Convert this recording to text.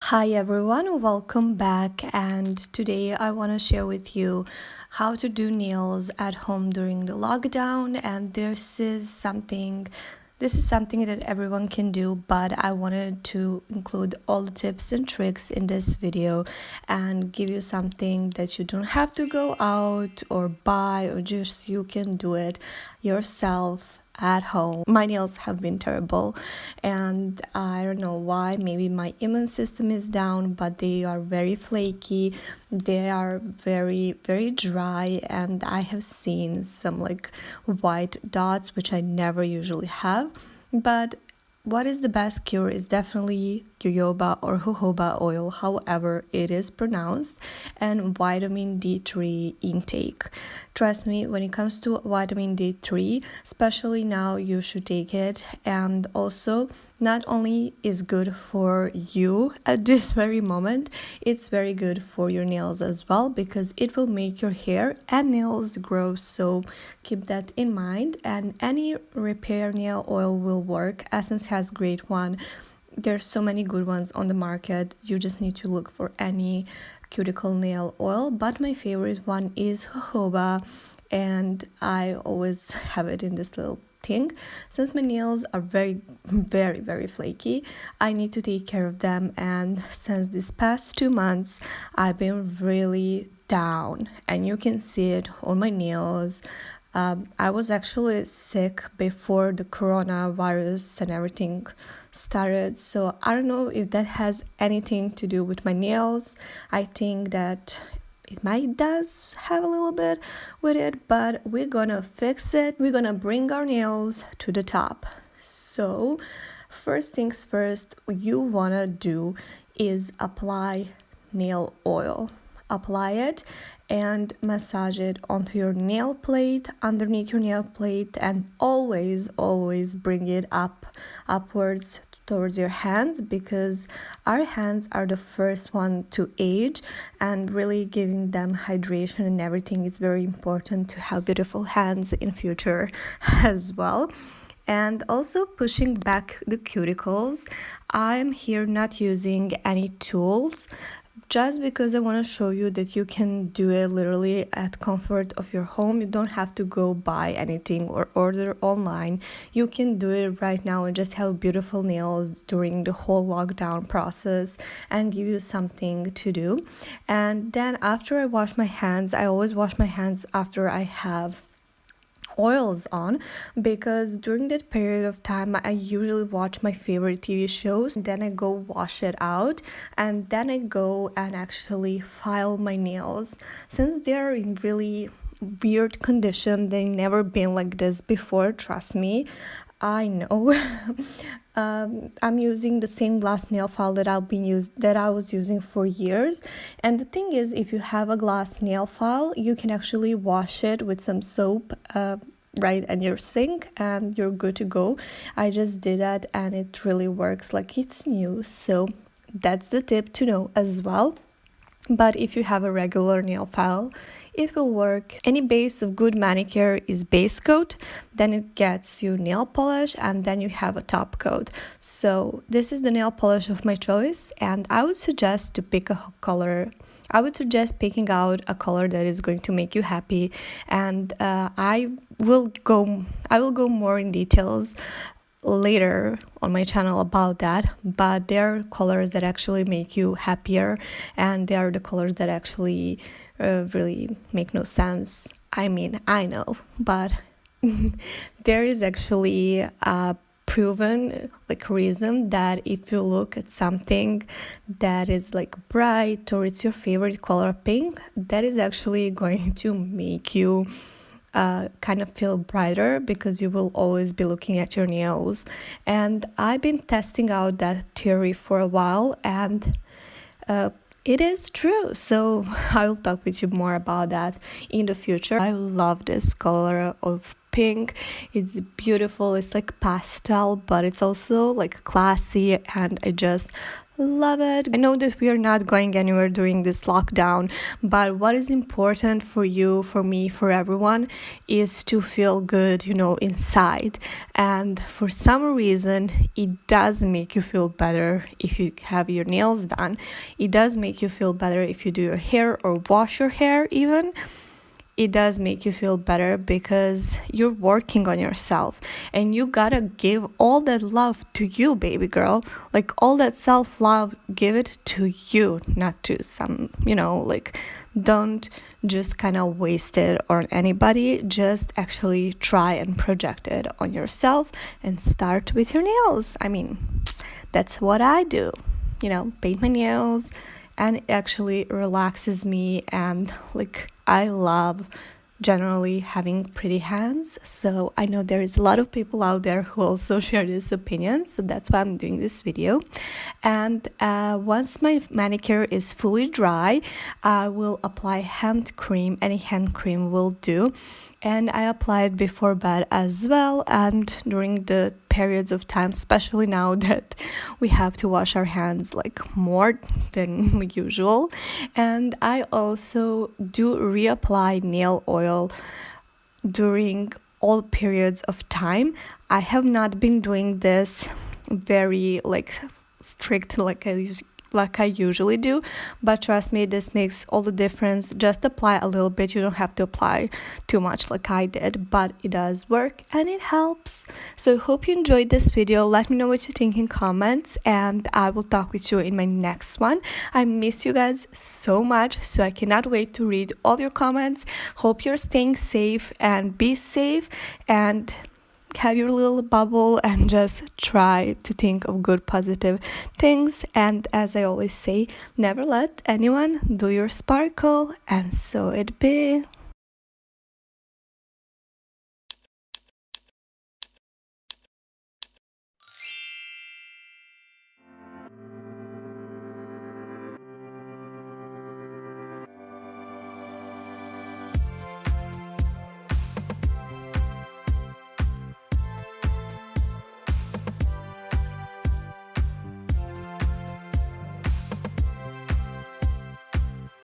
Hi everyone, welcome back. And today I want to share with you how to do nails at home during the lockdown. And this is something that everyone can do, but I wanted to include all the tips and tricks in this video and give you something that you don't have to go out or buy, or just you can do it yourself at home. My nails have been terrible, and I don't know why. Maybe my immune system is down, but they are very flaky. They are very, very dry, and I have seen some like white dots, which I never usually have. But what is the best cure is definitely jojoba or jojoba oil, however it is pronounced, and vitamin D3 intake. Trust me, when it comes to vitamin D3, especially now, you should take it. And also, not only is good for you at this very moment, it's very good for your nails as well, because it will make your hair and nails grow. So keep that in mind. And any repair nail oil will work. Essence has great one. There's so many good ones on the market. You just need to look for any cuticle nail oil, but my favorite one is jojoba, and I always have it in this little thing. Since my nails are very, very, very flaky, I need to take care of them. And since these past 2 months, I've been really down, and you can see it on my nails. I was actually sick before the coronavirus and everything started, so I don't know if that has anything to do with my nails. I think that it might does have a little bit with it, but we're gonna fix it. We're gonna bring our nails to the top. So first things first, you wanna do is apply nail oil. Apply it and massage it onto your nail plate, underneath your nail plate, and always bring it upwards towards your hands, because our hands are the first one to age, and really giving them hydration and everything is very important to have beautiful hands in future as well. And also pushing back the cuticles. I'm here not using any tools, just because I want to show you that you can do it literally at comfort of your home. You don't have to go buy anything or order online. You can do it right now and just have beautiful nails during the whole lockdown process and give you something to do. And then after I wash my hands, I always wash my hands after I have oils on, because during that period of time I usually watch my favorite TV shows, then I go wash it out, and then I go and actually file my nails. Since they're in really weird condition, they never been like this before, trust me, I know. I'm using the same glass nail file that I was using for years. And the thing is, if you have a glass nail file, you can actually wash it with some soap right in your sink, and you're good to go. I just did that, and it really works like it's new. So that's the tip to know as well. But if you have a regular nail file, it will work. Any base of good manicure is base coat, then it gets you nail polish, and then you have a top coat. So this is the nail polish of my choice, and I would suggest to pick a color. I would suggest picking out a color that is going to make you happy, and I will go more in details later on my channel about that. But there are colors that actually make you happier, and they are the colors that actually really make no sense. I mean, I know, but there is actually a proven like reason that if you look at something that is like bright, or it's your favorite color pink, that is actually going to make you kind of feel brighter, because you will always be looking at your nails. And I've been testing out that theory for a while, and it is true. So I will talk with you more about that in the future. I love this color of pink. It's beautiful. It's like pastel, but it's also like classy, and I just Love it. I know that we are not going anywhere during this lockdown, but what is important for you, for me, for everyone is to feel good, inside. And for some reason, it does make you feel better if you have your nails done. It does make you feel better if you do your hair or wash your hair, even. It does make you feel better because you're working on yourself, and you gotta give all that love to you, baby girl. Like, all that self-love, give it to you, not to some, don't just kind of waste it on anybody. Just actually try and project it on yourself and start with your nails. I mean, that's what I do, paint my nails, and it actually relaxes me. And I love generally having pretty hands, so I know there is a lot of people out there who also share this opinion, so that's why I'm doing this video. And once my manicure is fully dry, I will apply hand cream. Any hand cream will do, and I apply it before bed as well, and during the periods of time, especially now that we have to wash our hands more than usual. And I also do reapply nail oil during all periods of time. I have not been doing this very strict like I usually do, but trust me, this makes all the difference. Just apply a little bit. You don't have to apply too much like I did, but it does work and it helps. So I hope you enjoyed this video. Let me know what you think in comments, and I will talk with you in my next one. I miss you guys so much, so I cannot wait to read all your comments. Hope you're staying safe, and be safe, and have your little bubble, and just try to think of good positive things. And as I always say, never let anyone do your sparkle, and so it be.